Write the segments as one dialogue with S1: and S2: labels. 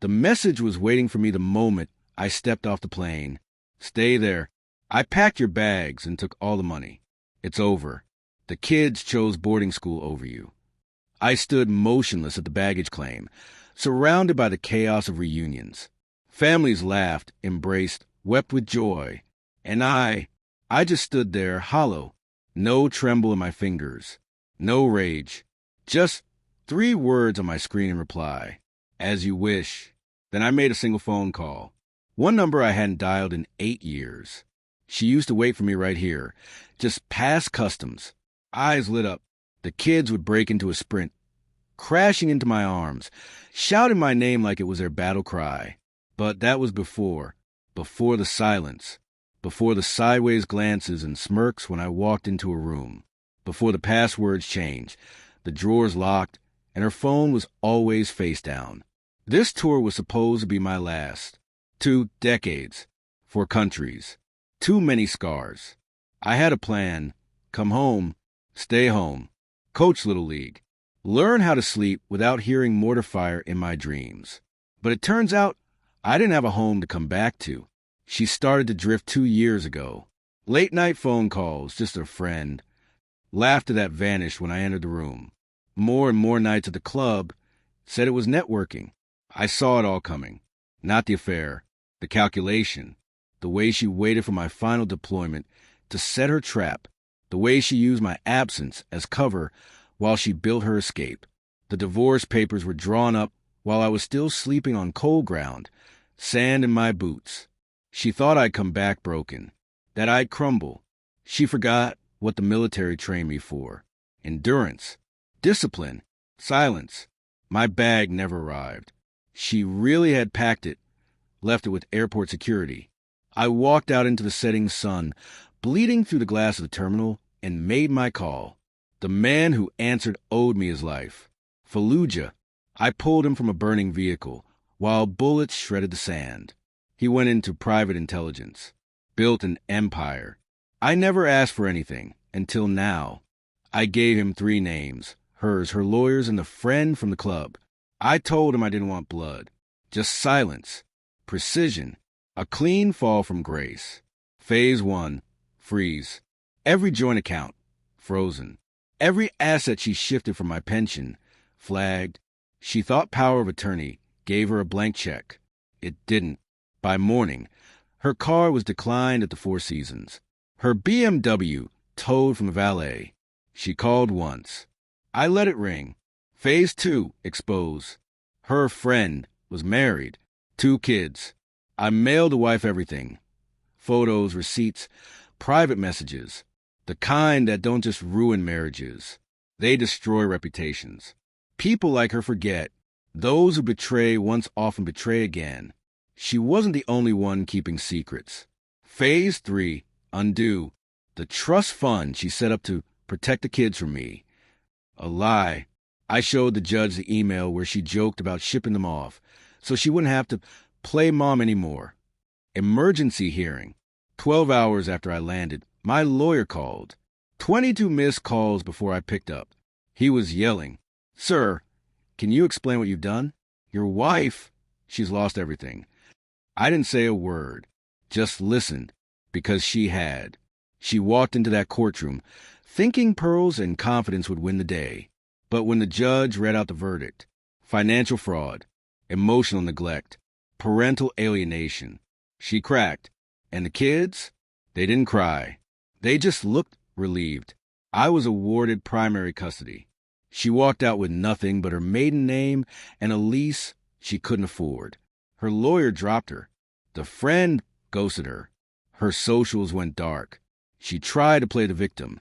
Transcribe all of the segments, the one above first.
S1: The message was waiting for me the moment I stepped off the plane. Stay there. I packed your bags and took all the money. It's over. The kids chose boarding school over you. I stood motionless at the baggage claim, surrounded by the chaos of reunions. Families laughed, embraced, wept with joy. And I just stood there, hollow. No tremble in my fingers. No rage. Just 3 words on my screen in reply. As you wish. Then I made a single phone call. One number I hadn't dialed in 8 years. She used to wait for me right here, just past customs. Eyes lit up. The kids would break into a sprint, crashing into my arms, shouting my name like it was their battle cry. But that was before the silence, before the sideways glances and smirks when I walked into a room, before the passwords changed, the drawers locked, and her phone was always face down. This tour was supposed to be my last. 2 decades. 4 countries. Too many scars. I had a plan. Come home. Stay home. Coach Little League. Learn how to sleep without hearing mortar fire in my dreams. But it turns out I didn't have a home to come back to. She started to drift 2 years ago. Late-night phone calls, just a friend. Laughter that vanished when I entered the room. More and more nights at the club. Said it was networking. I saw it all coming. Not the affair. The calculation. The way she waited for my final deployment to set her trap. The way she used my absence as cover while she built her escape. The divorce papers were drawn up while I was still sleeping on cold ground, sand in my boots. She thought I'd come back broken, that I'd crumble. She forgot what the military trained me for. Endurance, discipline, silence. My bag never arrived. She really had packed it, left it with airport security. I walked out into the setting sun, bleeding through the glass of the terminal, and made my call. The man who answered owed me his life. Fallujah. I pulled him from a burning vehicle, while bullets shredded the sand. He went into private intelligence, built an empire. I never asked for anything, until now. I gave him 3 names, hers, her lawyers, and the friend from the club. I told him I didn't want blood, just silence, precision, a clean fall from grace. Phase 1, freeze. Every joint account, frozen. Every asset she shifted from my pension, flagged. She thought power of attorney gave her a blank check. It didn't. By morning, her car was declined at the Four Seasons. Her BMW towed from the valet. She called once. I let it ring. Phase 2, expose. Her friend was married, 2 kids. I mailed the wife everything. Photos, receipts, private messages. The kind that don't just ruin marriages. They destroy reputations. People like her forget. Those who betray once often betray again. She wasn't the only one keeping secrets. Phase 3, undo. The trust fund she set up to protect the kids from me. A lie. I showed the judge the email where she joked about shipping them off, so she wouldn't have to play mom anymore. Emergency hearing. 12 hours after I landed, my lawyer called. 22 missed calls before I picked up. He was yelling, "Sir, can you explain what you've done? Your wife, she's lost everything." I didn't say a word, just listened, because she had. She walked into that courtroom, thinking pearls and confidence would win the day. But when the judge read out the verdict, financial fraud, emotional neglect, parental alienation, she cracked. And the kids, they didn't cry. They just looked relieved. I was awarded primary custody. She walked out with nothing but her maiden name and a lease she couldn't afford. Her lawyer dropped her. The friend ghosted her. Her socials went dark. She tried to play the victim,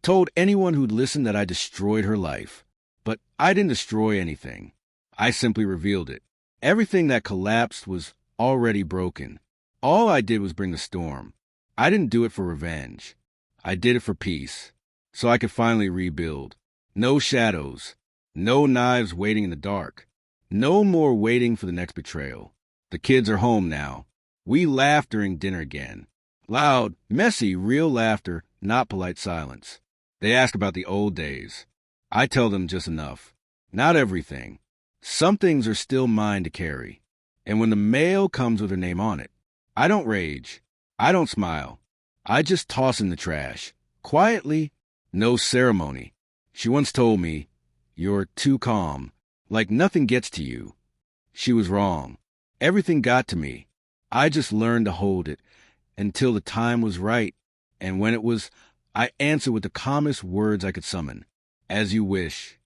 S1: told anyone who'd listened that I destroyed her life. But I didn't destroy anything. I simply revealed it. Everything that collapsed was already broken. All I did was bring the storm. I didn't do it for revenge. I did it for peace, so I could finally rebuild. No shadows, no knives waiting in the dark, no more waiting for the next betrayal. The kids are home now. We laugh during dinner again. Loud, messy, real laughter, not polite silence. They ask about the old days. I tell them just enough. Not everything. Some things are still mine to carry. And when the mail comes with her name on it, I don't rage. I don't smile. I just toss in the trash. Quietly, no ceremony. She once told me, "You're too calm, like nothing gets to you." She was wrong. Everything got to me. I just learned to hold it until the time was right. And when it was, I answered with the calmest words I could summon. "As you wish."